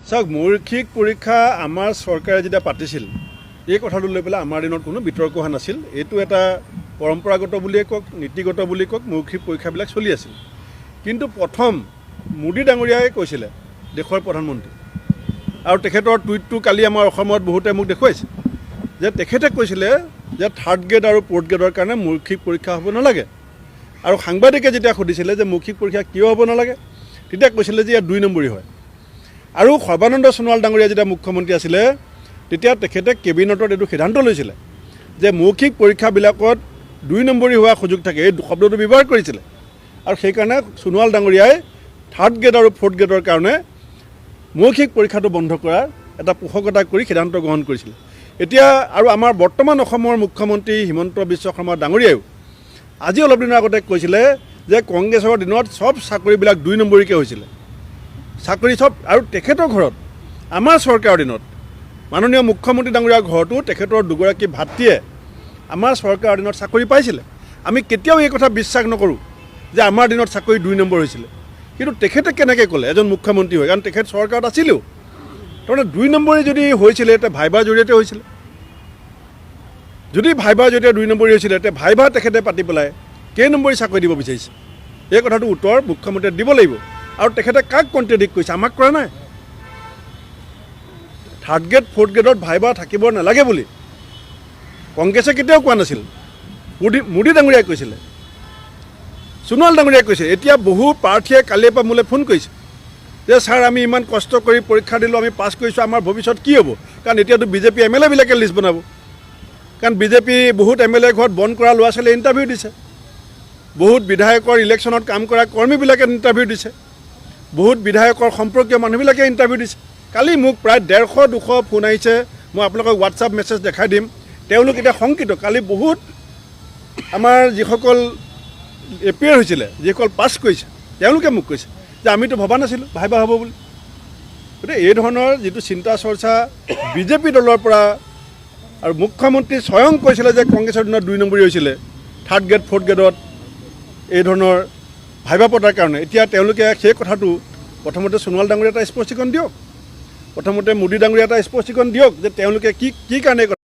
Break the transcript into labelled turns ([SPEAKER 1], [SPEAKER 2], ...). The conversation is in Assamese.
[SPEAKER 1] চাওক মৌখিক পৰীক্ষা আমাৰ চৰকাৰে যেতিয়া পাতিছিল এই কথাটো লৈ পেলাই আমাৰ দিনত কোনো বিতৰ্ক হোৱা নাছিল। এইটো এটা পৰম্পৰাগত বুলিয়ে কওক, নীতিগত বুলি কওক, মৌখিক পৰীক্ষাবিলাক চলি আছিল। কিন্তু প্ৰথম মোদী ডাঙৰীয়াই কৈছিলে, দেশৰ প্ৰধানমন্ত্ৰী, আৰু তেখেতৰ টুইটটো কালি আমাৰ অসমত বহুতে মোক দেখুৱাইছে যে তেখেতে কৈছিলে যে 3rd গ্ৰেড আৰু 4th গ্ৰেডৰ কাৰণে মৌখিক পৰীক্ষা হ'ব নালাগে। আৰু সাংবাদিকে যেতিয়া সুধিছিলে যে মৌখিক পৰীক্ষা কিয় হ'ব নালাগে, তেতিয়া কৈছিলে যে ইয়াত 2 নম্বৰী হয়। আৰু সৰ্বানন্দ সোণোৱাল ডাঙৰীয়া যেতিয়া মুখ্যমন্ত্ৰী আছিলে তেতিয়া তেখেতে কেবিনেটত এইটো সিদ্ধান্ত লৈছিলে যে মৌখিক পৰীক্ষাবিলাকত 2 নম্বৰী হোৱাৰ সুযোগ থাকে, এই শব্দটো ব্যৱহাৰ কৰিছিলে। আৰু সেইকাৰণে সোণোৱাল ডাঙৰীয়াই 3rd গ্ৰেড আৰু 4th গ্ৰেডৰ কাৰণে মৌখিক পৰীক্ষাটো বন্ধ কৰাৰ এটা পোষকতা কৰি সিদ্ধান্ত গ্ৰহণ কৰিছিলে। এতিয়া আৰু আমাৰ বৰ্তমান অসমৰ মুখ্যমন্ত্ৰী হিমন্ত বিশ্ব শৰ্মা ডাঙৰীয়ায়ো আজি অলপ দিনৰ আগতে কৈছিলে যে কংগ্ৰেছৰ দিনত সব চাকৰিবিলাক 2 নম্বৰীকৈ হৈছিলে, চাকৰি সব। আৰু তেখেতৰ ঘৰত আমাৰ চৰকাৰৰ দিনত মাননীয় মুখ্যমন্ত্ৰী ডাঙৰীয়াৰ ঘৰতো তেখেতৰ দুগৰাকী ভাতৃয়ে আমাৰ চৰকাৰৰ দিনত চাকৰি পাইছিলে। আমি কেতিয়াও এই কথা বিশ্বাস নকৰোঁ যে আমাৰ দিনত চাকৰি 2 নম্বৰ হৈছিলে। কিন্তু তেখেতে কেনেকৈ ক'লে এজন মুখ্যমন্ত্ৰী হয়, কাৰণ তেখেত চৰকাৰত আছিলেও। তাৰমানে 2 নম্বৰী যদি হৈছিলে এতিয়া ভাইবাৰ জৰিয়তে হৈছিলে। যদি ভাইবাৰ জৰিয়তে 2 নম্বৰী হৈছিলে তেতিয়া ভাইবা তেখেতে পাতি পেলাই কেই নম্বৰী চাকৰি দিব বিচাৰিছে, এই কথাটো উত্তৰ মুখ্যমন্ত্ৰীয়ে দিব লাগিব। আৰু তেখেতে কাক কণ্ট্ৰেডিক্ট কৰিছে, আমাক কৰা নাই। 3rd গ্ৰেড 4th গ্ৰেডত ভাইবা থাকিব নালাগে বুলি কংগ্ৰেছে কেতিয়াও কোৱা নাছিল, মোদী ডাঙৰীয়াই কৈছিলে, সোণোৱাল ডাঙৰীয়াই কৈছে। এতিয়া বহু প্ৰাৰ্থীয়ে কালিৰ পৰা মোলৈ ফোন কৰিছে যে ছাৰ আমি ইমান কষ্ট কৰি পৰীক্ষা দিলোঁ, আমি পাছ কৰিছোঁ, আমাৰ ভৱিষ্যত কি হ'ব? কাৰণ এতিয়াতো বিজেপি MLA-বিলাকে লিষ্ট বনাব। কাৰণ বিজেপি বহুত MLA ঘৰত বন্ধ কৰা ল'ৰা ছোৱালীয়ে ইণ্টাৰভিউ দিছে, বহুত বিধায়কৰ ইলেকশ্যনত কাম কৰা কৰ্মীবিলাকে ইণ্টাৰভিউ দিছে, বহুত বিধায়কৰ সম্পৰ্কীয় মানুহবিলাকে ইণ্টাৰভিউ দিছে। কালি মোক প্ৰায় 150-200 ফোন আহিছে, মই আপোনালোকক হোৱাটছআপ মেছেজ দেখাই দিম। তেওঁলোক এতিয়া শংকিত। কালি বহুত আমাৰ যিসকল এপিয়াৰ হৈছিলে, যিসকল পাছ কৰিছে, তেওঁলোকে মোক কৈছে যে আমিতো ভবা নাছিলোঁ ভাইবা হ'ব বুলি। গতিকে এই ধৰণৰ যিটো চিন্তা চৰ্চা বিজেপি দলৰ পৰা, আৰু মুখ্যমন্ত্ৰী স্বয়ং কৈছিলে যে কংগ্ৰেছৰ দিনত 2 নম্বৰী হৈছিলে 3rd গ্ৰেড 4th গ্ৰেডত এই ধৰণৰ ভাইবা পতাৰ কাৰণে। এতিয়া তেওঁলোকে সেই কথাটো প্ৰথমতে সোণোৱাল ডাঙৰীয়া এটা স্পষ্টীকৰণ দিয়ক, প্ৰথমতে মোদী ডাঙৰীয়া এটা স্পষ্টীকৰণ দিয়ক যে তেওঁলোকে কি কাৰণে